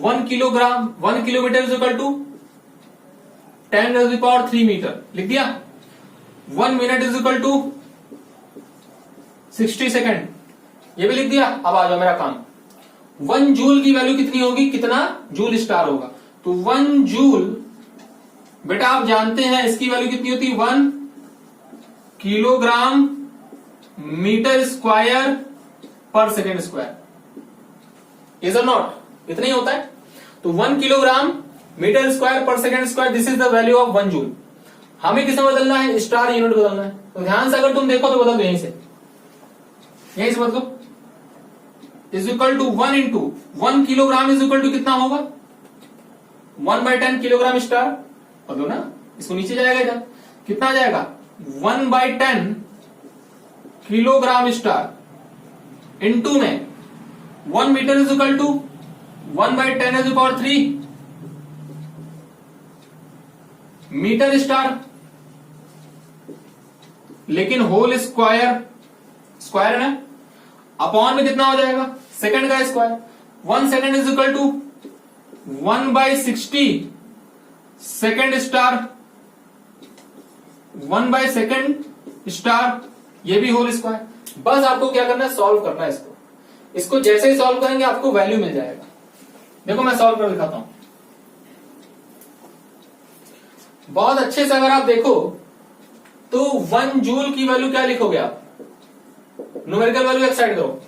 B: 1 kilogram 1 kilometre is equal to 10⁻³ metre, लिख दिया। 1 minute is equal to 60 second, ये भी लिख दिया। अब आ जाओ मेरा काम, 1 जूल की वैल्यू कितनी होगी, कितना जूल स्टार होगा। तो 1 जूल बेटा आप जानते हैं इसकी वैल्यू कितनी होती है, 1 kilogram metre square per second square, is और नॉट, इतना ही होता है। तो 1 kilogram metre square per second square, this is the value of 1 joule. हमें किसमें बदलना है, स्टार यूनिट बदलना है। तो ध्यान से अगर तुम देखो तो बदल दो, यहीं से बदलो। Is equal to 1 into 1 kilogram is equal to कितना होगा, 1/10 किलोग्राम स्टार, बदलो ना, इसको नीचे जाएगा इधर, कितना आ जाएगा 1/10 किलोग्राम स्टार इंटू में 1 metre is equal to 1/10⁻³ meter star, लेकिन होल स्क्वायर, स्क्वायर है, अपॉन में कितना हो जाएगा, सेकंड का square. 1 second is equal to 1/60 second star, 1/सेकंड स्टार, ये भी होल स्क्वायर। बस आपको क्या करना है, सॉल्व करना है इसको जैसे ही सॉल्व करेंगे आपको वैल्यू मिल जाएगा। देखो मैं सॉल्व कर दिखाता हूं, बहुत अच्छे से अगर आप देखो तो 1 जूल की वैल्यू क्या लिखोगे आप, न्यूमेरिकल वैल्यू एक साइड करो,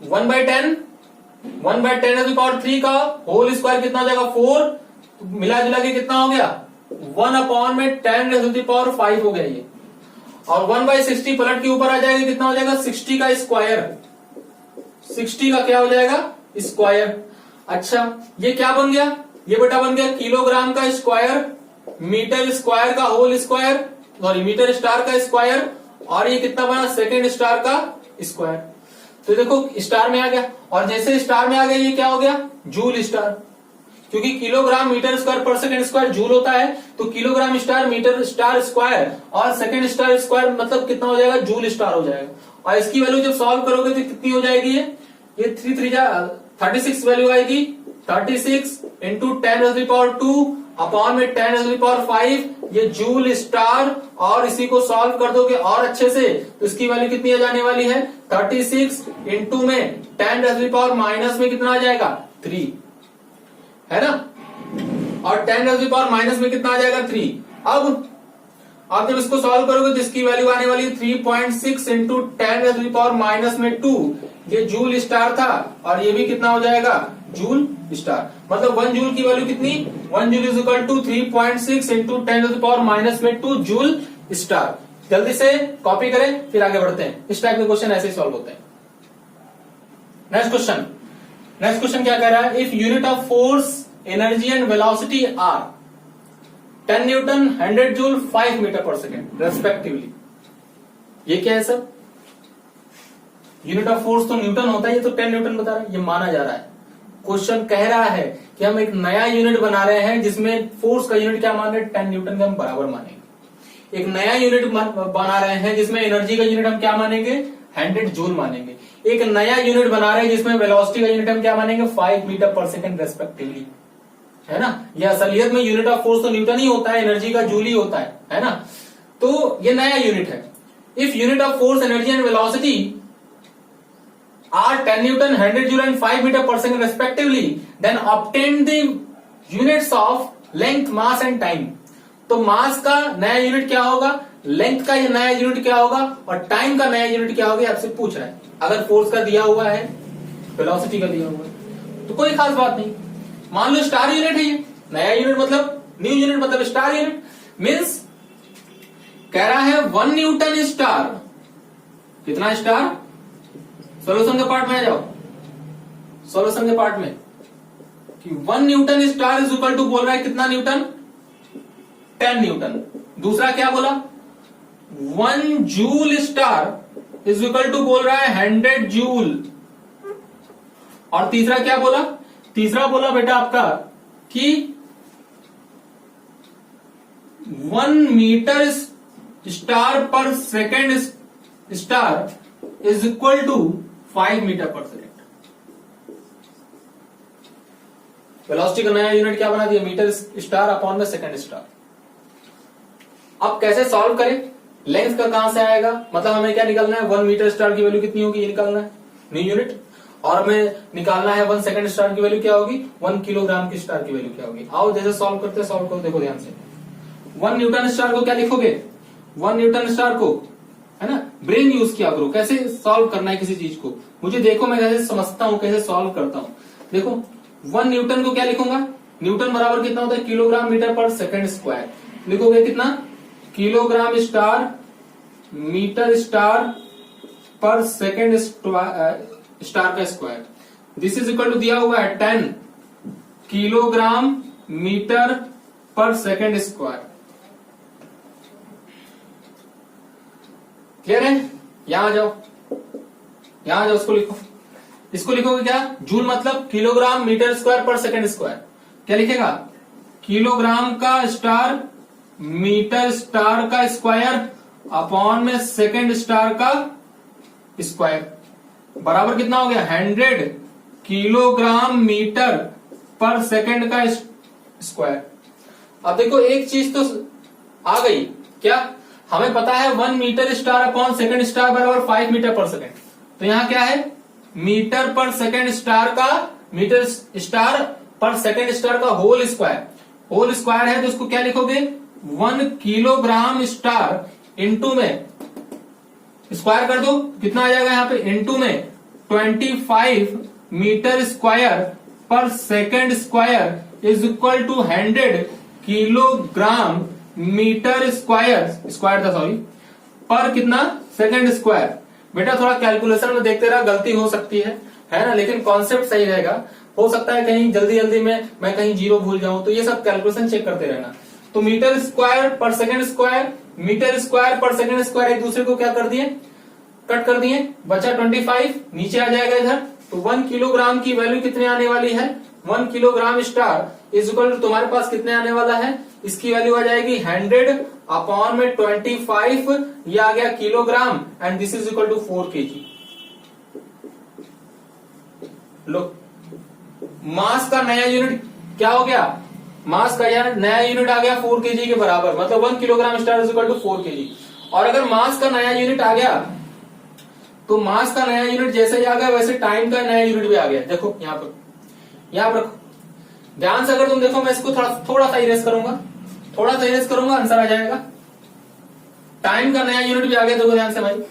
B: 1/10⁻³ का होल स्क्वायर कितना हो जाएगा 4, तो मिला जुला के कितना हो गया 1/10⁵ हो गया ये, और 1/60 पलट के ऊपर आ जाएगा, कितना हो जाएगा 60 का स्क्वायर, 60 का क्या हो जाएगा स्क्वायर। अच्छा ये क्या बन गया, ये बेटा बन गया किलोग्राम का स्क्वायर, मीटर स्क्वायर का whole square, sorry metre star का स्क्वायर, और ये कितना बना सेकेंड स्टार का स्क्वायर। तो देखो स्टार में आ गया, और जैसे स्टार में आ गया ये क्या हो गया जूल स्टार, क्योंकि kilogram metre square per second square joule होता है, तो kilogram star metre star square और सेकेंड स्टार स्क्वायर मतलब कितना हो जाएगा जूल स्टार हो जाएगा। और इसकी वैल्यू जब सॉल्व करोगे तो कितनी हो जाएगी, ये 3 3 36 वैल्यू आएगी, 36 इंटू 10⁻² अपॉन में 10⁻⁵, ये जूल स्टार, और इसी को सॉल्व कर दोगे और अच्छे से तो इसकी वैल्यू कितनी आ जाने वाली है 36 इंटू में 10⁻⁻ में कितना आ जाएगा 3, है ना, और 10⁻⁻ में कितना आ जाएगा 3। अब आप जब इसको सॉल्व करोगे तो इसकी वैल्यू आने वाली 3.6 इंटू 10⁻⁻ में 2, ये जूल स्टार था, और ये भी कितना हो जाएगा जूल स्टार। मतलब 1 जूल की वैल्यू कितनी, 1 joule is equal to 3.6 into 10⁻⁻ में 2 जूल स्टार। जल्दी से कॉपी करें फिर आगे बढ़ते हैं, इस टाइप के क्वेश्चन ऐसे ही सॉल्व होते हैं। नेक्स्ट क्वेश्चन क्या कह रहा है, if unit of force energy and velocity are 10 newton 100 joule 5 metre per second respectively. ये क्या है सर, यूनिट ऑफ फोर्स तो न्यूटन होता है, ये तो 10 न्यूटन बता रहा है, ये माना जा रहा है। क्वेश्चन कह रहा है कि हम एक नया यूनिट बना रहे हैं जिसमें फोर्स का यूनिट क्या मान रहे हैं 10 न्यूटन का हम बराबर मानेंगे। एक नया यूनिट बना रहे हैं जिसमें एनर्जी का यूनिट हम क्या मानेंगे 100 जूल मानेंगे। एक नया यूनिट बना रहे हैं जिसमें वेलोसिटी का यूनिट हम क्या मानेंगे 5 मीटर पर सेकेंड रेस्पेक्टिवली, है ना। यह असलियत में यूनिट ऑफ फोर्स तो न्यूटन ही होता है, एनर्जी का जूल ही होता है ना। तो ये नया यूनिट है। If unit of force energy and velocity are 10 Newton, 100 Joule and 5 meter per second respectively, then obtain the units of length, mass and time। तो मास का नया यूनिट क्या होगा लेंथ का ये नया यूनिट क्या होगा और टाइम का नया यूनिट क्या होगा, आपसे पूछ रहा है। अगर फोर्स का दिया हुआ है, वेलोसिटी का दिया हुआ है, तो कोई खास बात नहीं। मान लो स्टार यूनिट है ये, नया यूनिट मतलब न्यू यूनिट मतलब स्टार यूनिट, मीन्स कह रहा है 1 न्यूटन स्टार। कितना स्टार? सोल्यूशन के पार्ट में आ जाओ, सोल्यूशन के पार्ट में कि 1 newton star is equal to बोल रहा है कितना न्यूटन? 10 न्यूटन। दूसरा क्या बोला? 1 joule star is equal to बोल रहा है 100 जूल। और तीसरा क्या बोला? तीसरा बोला बेटा आपका कि 1 metre star per second star is equal to 5 metre per second. Velocity का नया यूनिट क्या बना दिया? मीटर स्टार अपॉन में सेकेंड स्टार। अब कैसे सॉल्व करें? लेंथ का कहां से आएगा? मतलब हमें क्या निकालना है? 1 मीटर स्टार की वैल्यू कितनी होगी ये निकालना है, न्यू यूनिट। और हमें निकालना है 1 सेकेंड स्टार की वैल्यू क्या होगी, 1 किलोग्राम की स्टार की वैल्यू क्या होगी। आओ जैसे सॉल्व करते हैं, सॉल्व करो, देखो ध्यान से। 1 न्यूटन स्टार को क्या लिखोगे? 1 न्यूटन स्टार को, है ना, ब्रेन यूज किया करो। कैसे सॉल्व करना है किसी चीज को, मुझे देखो मैं कैसे समझता हूं, कैसे सॉल्व करता हूं। देखो 1 न्यूटन को क्या लिखूंगा? न्यूटन बराबर कितना होता है? Kilogram metre per second square. लिखोगे कितना? Kilogram star metre star per second star का square. This is equal to दिया हुआ है 10 kilogram metre per second square. Clear है? यहां आ जाओ, यहां आ जाओ, इसको लिखो। इसको लिखोगे क्या? जूल मतलब kilogram metre square per second square. क्या लिखेगा? किलोग्राम का स्टार मीटर स्टार का स्क्वायर अपॉन में सेकेंड स्टार का स्क्वायर बराबर कितना हो गया? 100 किलोग्राम मीटर पर सेकेंड का स्क्वायर। अब देखो एक चीज तो आ गई, क्या? हमें पता है 1 metre star upon second star बराबर 5 मीटर पर सेकेंड। तो यहां क्या है? मीटर पर सेकेंड स्टार का, metre star per second star का होल स्क्वायर। होल स्क्वायर है तो इसको क्या लिखोगे? 1 किलोग्राम स्टार इंटू में स्क्वायर कर दो, कितना आ जाएगा यहाँ पे? इंटू में 25 metre square per second square is equal to 100 kilogram metre square, square था सॉरी, पर कितना? Second square. बेटा थोड़ा कैलकुलेशन में देखते रहा, गलती हो सकती है ना, लेकिन कॉन्सेप्ट सही रहेगा। हो सकता है कहीं जल्दी जल्दी में मैं कहीं जीरो भूल जाऊं, तो ये सब कैलकुलेशन चेक करते रहना। तो metre square per second square, metre square per second square एक दूसरे को क्या कर दिए? कट कर दिए, बचा 25, नीचे आ जाएगा इधर। तो 1 किलोग्राम की वैल्यू कितने आने वाली है? 1 kilogram star is equal to तुम्हारे पास कितने आने वाला है? इसकी वैल्यू आ जाएगी 100 अपॉन में 25, ये आ गया kilogram, and this is equal to 4 KG. लो, मास का नया यूनिट क्या हो गया? मास का यार नया यूनिट आ गया 4 केजी के बराबर, मतलब 1 kilogram star is equal to 4 KG. और अगर मास का नया यूनिट आ गया तो मास का नया यूनिट जैसे ही आ गया वैसे टाइम का नया यूनिट भी आ गया। देखो यहां पर रखो ध्यान से, अगर तुम देखो मैं इसको थोड़ा सा इरेज करूंगा, थोड़ा सा इरेज करूंगा, आंसर आ जाएगा। टाइम का नया यूनिट भी आ गया, देखो ध्यान से भाई,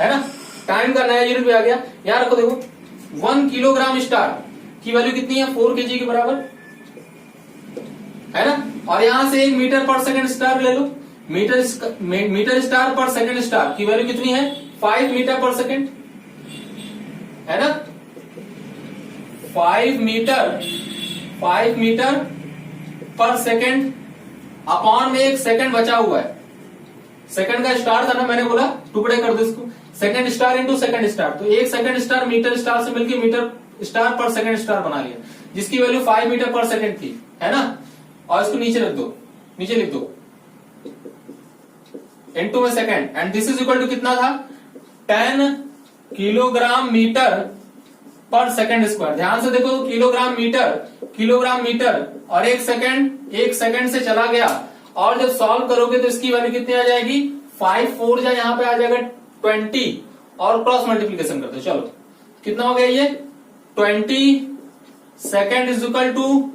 B: है ना, टाइम का नया यूनिट भी आ गया। यहां रखो, देखो 1 किलोग्राम स्टार की वैल्यू कितनी है? 4 केजी के बराबर, है ना। और यहां से 1 मीटर पर सेकेंड स्टार ले लो, metre star per second star की वैल्यू कितनी है? 5 मीटर पर सेकेंड, है ना। 5 मीटर पर सेकेंड अपॉन में एक सेकेंड बचा हुआ है। सेकेंड का स्टार था ना, मैंने बोला टुकड़े कर दो इसको, second star into second star. तो एक सेकेंड स्टार मीटर स्टार से मिलकर metre star per second star बना लिया, जिसकी वैल्यू 5 मीटर पर सेकेंड थी, है ना। और इसको नीचे रख दो, नीचे लिख दो इंटू में second, and this is equal to कितना था? 10 kilogram metre per second square. ध्यान से देखो, किलोग्राम मीटर और एक सेकेंड से चला गया। और जब सॉल्व करोगे तो इसकी वैल्यू कितनी आ जाएगी? 5 4 जा यहां पे आ जाएगा 20, और क्रॉस मल्टीप्लीकेशन करते चलो, कितना हो गया ये? 20 second is equal to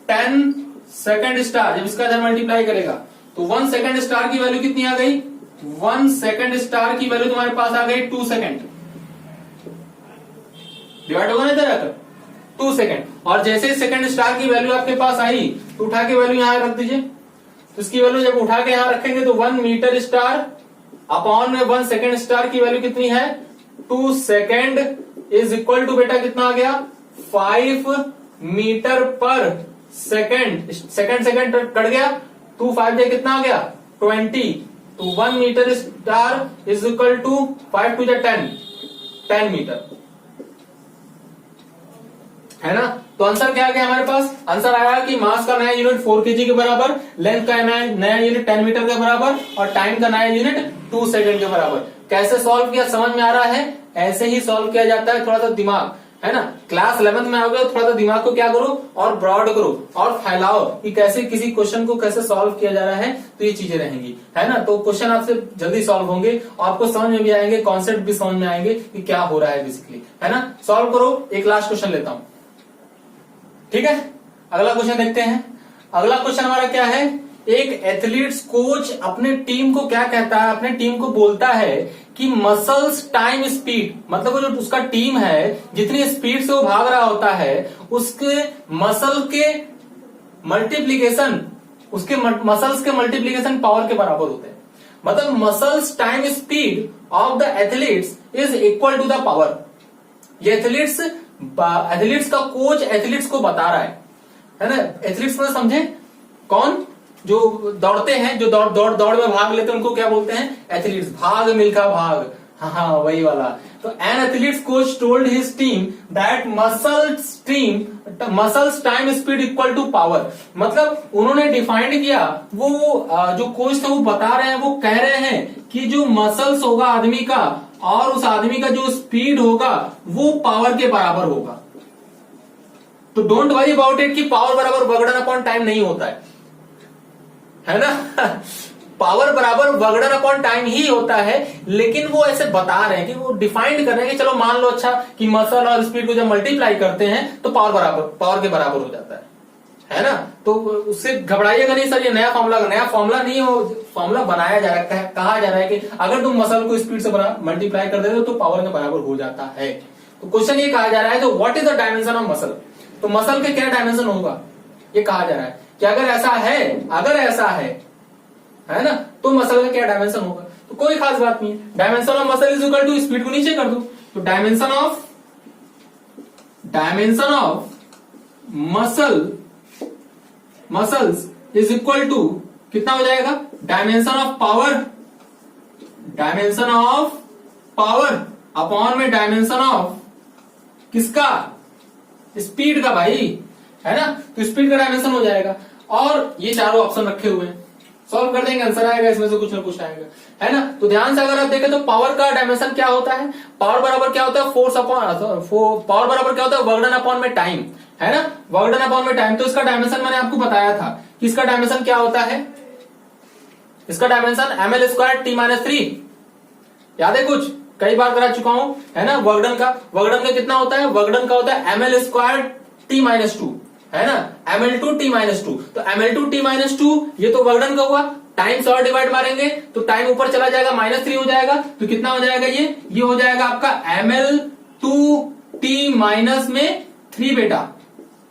B: 10 second star. जब इसका इधर मल्टीप्लाई करेगा तो 1 सेकंड स्टार की वैल्यू कितनी आ गई? 1 सेकंड स्टार की वैल्यू तुम्हारे पास आ गई 2 सेकंड। डिवाइड होगा ना इधर आकर 2 सेकंड। और जैसे सेकंड स्टार की वैल्यू आपके पास आई तो उठा के वैल्यू यहां रख दीजिए। तो इसकी वैल्यू जब उठा के यहां रखेंगे तो 1 मीटर स्टार अपॉन में 1 सेकंड स्टार की वैल्यू कितनी है? 2 सेकंड इज इक्वल टू बेटा कितना आ गया? 5 metre per second. Second second cut गया, 2 5 से कितना आ गया? 20। तो 1 metre star is equal to 5 to 10 metre, है ना। तो आंसर क्या आ गया हमारे पास? आंसर आया कि मास का नया यूनिट 4 kg के बराबर, लेंथ का नया यूनिट 10 मीटर के बराबर और टाइम का नया यूनिट 2 सेकंड के बराबर। कैसे सॉल्व किया समझ में आ रहा है? ऐसे ही सॉल्व किया जाता है, थोड़ा सा दिमाग, है ना। क्लास 11th में आओगे तो थोड़ा सा दिमाग को क्या करो और ब्रॉड करो और फैलाओ कि कैसे किसी क्वेश्चन को कैसे सॉल्व किया जा रहा है, तो ये चीजें रहेंगी, है ना। तो क्वेश्चन आपसे जल्दी सॉल्व होंगे, आपको समझ में भी आएंगे, कॉन्सेप्ट भी समझ में आएंगे कि क्या हो रहा है बेसिकली, है ना। सॉल्व करो। एक लास्ट क्वेश्चन लेता हूं, ठीक है। अगला क्वेश्चन देखते हैं। अगला क्वेश्चन हमारा क्या है? एक एथलीट्स कोच अपने टीम को क्या कहता है? अपने टीम को बोलता है कि मसल्स टाइम स्पीड, मतलब वो जो उसका टीम है जितनी स्पीड से वो भाग रहा होता है उसके मसल के मल्टीप्लीकेशन, उसके मसल्स के मल्टीप्लीकेशन पावर के बराबर होते हैं। मतलब muscles time speed of the athletes is equal to the power. ये एथलीट्स का कोच एथलीट्स को बता रहा है ना। एथलीट्स में समझे कौन? जो दौड़ते हैं, जो दौड़ में भाग लेते हैं उनको क्या बोलते हैं? एथलीट्स। भाग मिल्खा भाग, हाँ वही वाला। तो an athletes coach told his team that muscles time speed equal to power. मतलब उन्होंने डिफाइंड किया, वो जो कोच थे वो बता रहे हैं, वो कह रहे हैं कि जो मसल्स होगा आदमी का और उस आदमी का जो स्पीड होगा वो पावर के बराबर होगा। तो डोंट वरी अबाउट इट कि पावर बराबर वर्गडन अपॉन टाइम नहीं होता है ना। पावर बराबर वर्गडन अपॉन टाइम ही होता है, लेकिन वो ऐसे बता रहे हैं कि वो डिफाइंड कर रहे हैं कि चलो मान लो अच्छा कि मसल और स्पीड को जब मल्टीप्लाई करते हैं तो पावर के बराबर हो जाता है ना। तो उससे घबराइएगा नहीं सर, ये नया फॉर्मूला नहीं हो, फॉर्मूला बनाया जा रहा है, कहा जा रहा है कि अगर तुम मसल को स्पीड से मल्टीप्लाई कर देते हो तो पावर के बराबर हो जाता है। तो क्वेश्चन ये कहा जा रहा है तो what is the dimension of muscle. तो मसल के क्या डायमेंशन होगा ये कहा जा रहा है कि अगर ऐसा है ना, तो मसल का क्या डायमेंशन होगा। तो कोई खास बात नहीं है, dimension of muscle is equal to speed को नीचे कर दो, तो dimension of muscles is equal to कितना हो जाएगा? डायमेंशन ऑफ पावर अपॉन में डायमेंशन ऑफ किसका? स्पीड का भाई, है ना। तो स्पीड का डायमेंशन हो जाएगा और ये चारों ऑप्शन रखे हुए हैं, सॉल्व कर देंगे, आंसर आएगा, इसमें से कुछ ना कुछ आएगा, है ना। तो ध्यान से अगर आप देखें तो पावर का डायमेंशन क्या होता है? पावर बराबर क्या होता है? पावर बराबर क्या होता है? वर्गडन अपॉन में टाइम, है ना। वर्गडन अपॉन में टाइम। तो इसका डायमेंशन मैंने आपको बताया था कि इसका डायमेंशन क्या होता है? इसका डायमेंशन ml² t-3, याद है कुछ? कई बार करा चुका हूं, है ना। वर्गडन का कितना होता है? वर्गडन का होता है ml² t-2, है ना। ml2 t-2। तो ml2 t-2 ये तो वर्गडन का हुआ, टाइम से और डिवाइड मारेंगे तो टाइम ऊपर चला जाएगा, -3 हो जाएगा। तो कितना हो जाएगा? ये हो जाएगा आपका ml2 t-3 बेटा,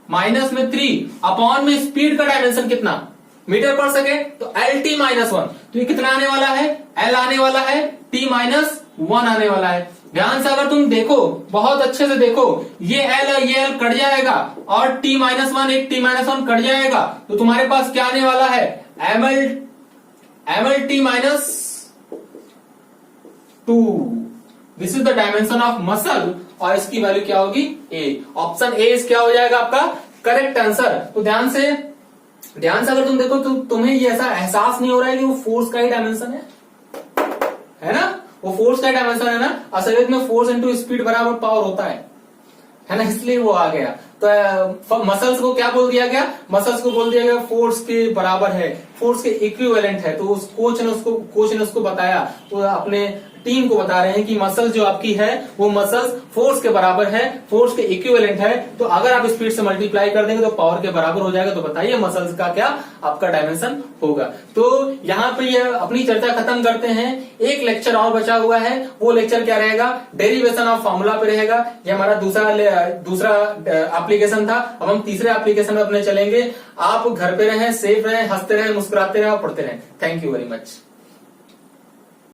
B: -3 अपॉन में स्पीड का डायमेंशन कितना? Metre per second. तो LT-1, तो ये कितना आने वाला है? L आने वाला है, T-1 आने वाला है। ध्यान से अगर तुम देखो, बहुत अच्छे से देखो, ये L और ये L कट जाएगा और T-1 एक T-1 कट जाएगा, तो तुम्हारे पास क्या आने वाला है? MLT-2। This is the dimension of muscle और इसकी वैल्यू क्या होगी? A। ऑप्शन ए इस क्या हो जाएगा आपका करेक्ट आंसर। तो ध्यान से अगर तुम देखो तो तुम्हें ये ऐसा एहसास नहीं हो रहा है कि वो फोर्स का ही डायमेंशन है ना। वो फोर्स का डायमेंशन है ना। असलियत में फोर्स इंटू स्पीड बराबर पावर होता है ना, इसलिए वो आ गया। तो मसल्स को क्या बोल दिया गया? मसल्स को बोल दिया गया फोर्स के बराबर है। फोर्स के इक्विवेलेंट है। तो उस कोच ने उसको बताया, तो अपने टीम को बता रहे हैं कि मसल जो आपकी है वो मसल्स फोर्स के बराबर है, फोर्स के इक्विवेलेंट है। तो अगर आप स्पीड से मल्टीप्लाई कर देंगे तो पावर के बराबर हो जाएगा। तो बताइए मसल्स का क्या आपका डायमेंशन होगा। तो यहाँ पे ये अपनी चर्चा खत्म करते हैं। एक लेक्चर और बचा हुआ है, वो लेक्चर क्या रहेगा, डेरिवेशन ऑफ फॉर्मूला पे रहेगा। ये हमारा दूसरा एप्लीकेशन था। अब हम तीसरे एप्लीकेशन में अपने चलेंगे। आप घर पे रहें, सेफ रहें, हंसते रहें, मुस्कुराते रहें और पढ़ते रहें। Thank you very much.